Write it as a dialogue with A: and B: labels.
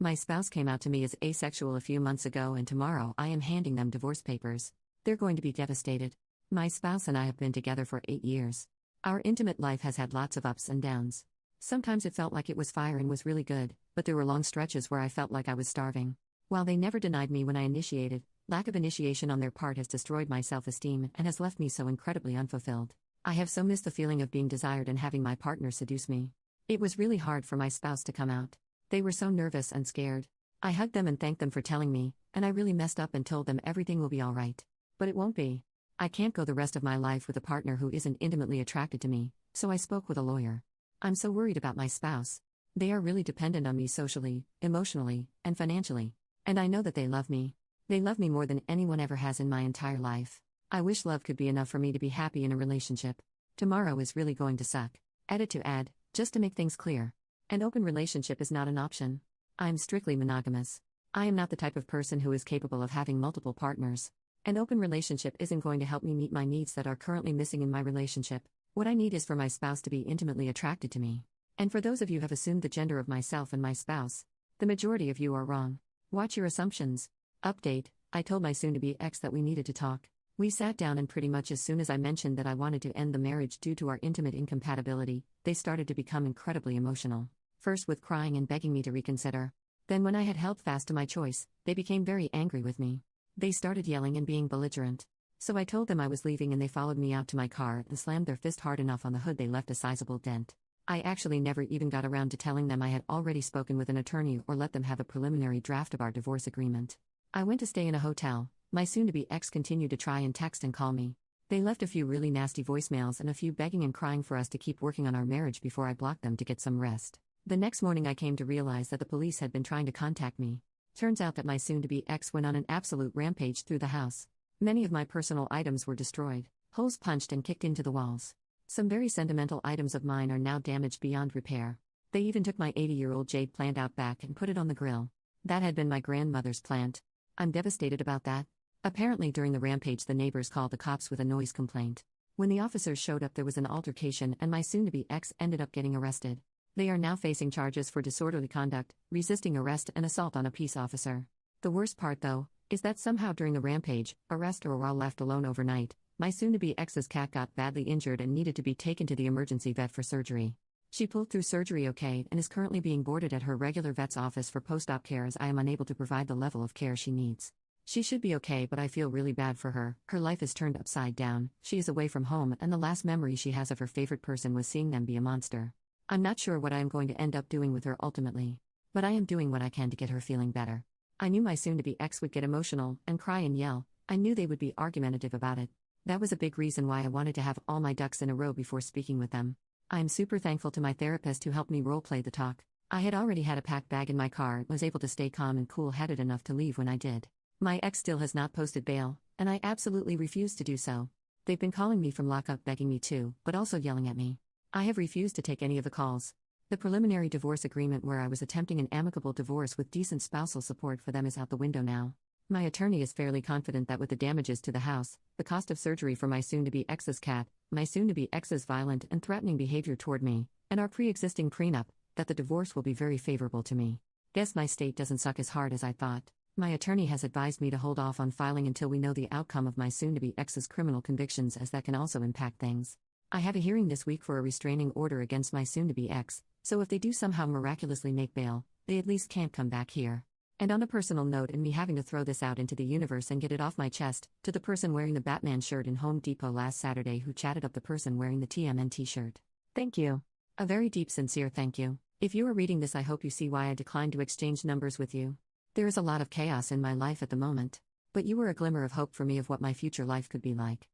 A: My spouse came out to me as asexual a few months ago, and tomorrow I am handing them divorce papers. They're going to be devastated. My spouse and I have been together for 8 years. Our intimate life has had lots of ups and downs. Sometimes it felt like it was fire and was really good, but there were long stretches where I felt like I was starving. While they never denied me when I initiated, lack of initiation on their part has destroyed my self-esteem and has left me so incredibly unfulfilled. I have so missed the feeling of being desired and having my partner seduce me. It was really hard for my spouse to come out. They were so nervous and scared. I hugged them and thanked them for telling me, and I really messed up and told them everything will be all right. But it won't be. I can't go the rest of my life with a partner who isn't intimately attracted to me, so I spoke with a lawyer. I'm so worried about my spouse. They are really dependent on me socially, emotionally, and financially. And I know that they love me. They love me more than anyone ever has in my entire life. I wish love could be enough for me to be happy in a relationship. Tomorrow is really going to suck. Edit to add, just to make things clear. An open relationship is not an option. I am strictly monogamous. I am not the type of person who is capable of having multiple partners. An open relationship isn't going to help me meet my needs that are currently missing in my relationship. What I need is for my spouse to be intimately attracted to me. And for those of you who have assumed the gender of myself and my spouse, the majority of you are wrong. Watch your assumptions. Update, I told my soon-to-be ex that we needed to talk. We sat down, and pretty much as soon as I mentioned that I wanted to end the marriage due to our intimate incompatibility, they started to become incredibly emotional. First with crying and begging me to reconsider. Then when I had held fast to my choice, they became very angry with me. They started yelling and being belligerent. So I told them I was leaving, and they followed me out to my car and slammed their fist hard enough on the hood they left a sizable dent. I actually never even got around to telling them I had already spoken with an attorney or let them have a preliminary draft of our divorce agreement. I went to stay in a hotel. My soon-to-be ex continued to try and text and call me. They left a few really nasty voicemails and a few begging and crying for us to keep working on our marriage before I blocked them to get some rest. The next morning I came to realize that the police had been trying to contact me. Turns out that my soon-to-be ex went on an absolute rampage through the house. Many of my personal items were destroyed, holes punched and kicked into the walls. Some very sentimental items of mine are now damaged beyond repair. They even took my 80-year-old jade plant out back and put it on the grill. That had been my grandmother's plant. I'm devastated about that. Apparently during the rampage the neighbors called the cops with a noise complaint. When the officers showed up there was an altercation and my soon-to-be ex ended up getting arrested. They are now facing charges for disorderly conduct, resisting arrest and assault on a peace officer. The worst part though, is that somehow during the rampage, arrest or while left alone overnight, my soon-to-be ex's cat got badly injured and needed to be taken to the emergency vet for surgery. She pulled through surgery okay and is currently being boarded at her regular vet's office for post-op care as I am unable to provide the level of care she needs. She should be okay, but I feel really bad for her. Her life is turned upside down, she is away from home and the last memory she has of her favorite person was seeing them be a monster. I'm not sure what I am going to end up doing with her ultimately. But I am doing what I can to get her feeling better. I knew my soon-to-be ex would get emotional and cry and yell. I knew they would be argumentative about it. That was a big reason why I wanted to have all my ducks in a row before speaking with them. I am super thankful to my therapist who helped me role-play the talk. I had already had a packed bag in my car and was able to stay calm and cool-headed enough to leave when I did. My ex still has not posted bail, and I absolutely refuse to do so. They've been calling me from lockup begging me to, but also yelling at me. I have refused to take any of the calls. The preliminary divorce agreement where I was attempting an amicable divorce with decent spousal support for them is out the window now. My attorney is fairly confident that with the damages to the house, the cost of surgery for my soon-to-be ex's cat, my soon-to-be ex's violent and threatening behavior toward me, and our pre-existing prenup, that the divorce will be very favorable to me. Guess my state doesn't suck as hard as I thought. My attorney has advised me to hold off on filing until we know the outcome of my soon-to-be ex's criminal convictions, as that can also impact things. I have a hearing this week for a restraining order against my soon-to-be ex, so if they do somehow miraculously make bail, they at least can't come back here. And on a personal note, and me having to throw this out into the universe and get it off my chest, to the person wearing the Batman shirt in Home Depot last Saturday who chatted up the person wearing the TMNT shirt. Thank you. A very deep, sincere thank you. If you are reading this, I hope you see why I declined to exchange numbers with you. There is a lot of chaos in my life at the moment. But you were a glimmer of hope for me of what my future life could be like.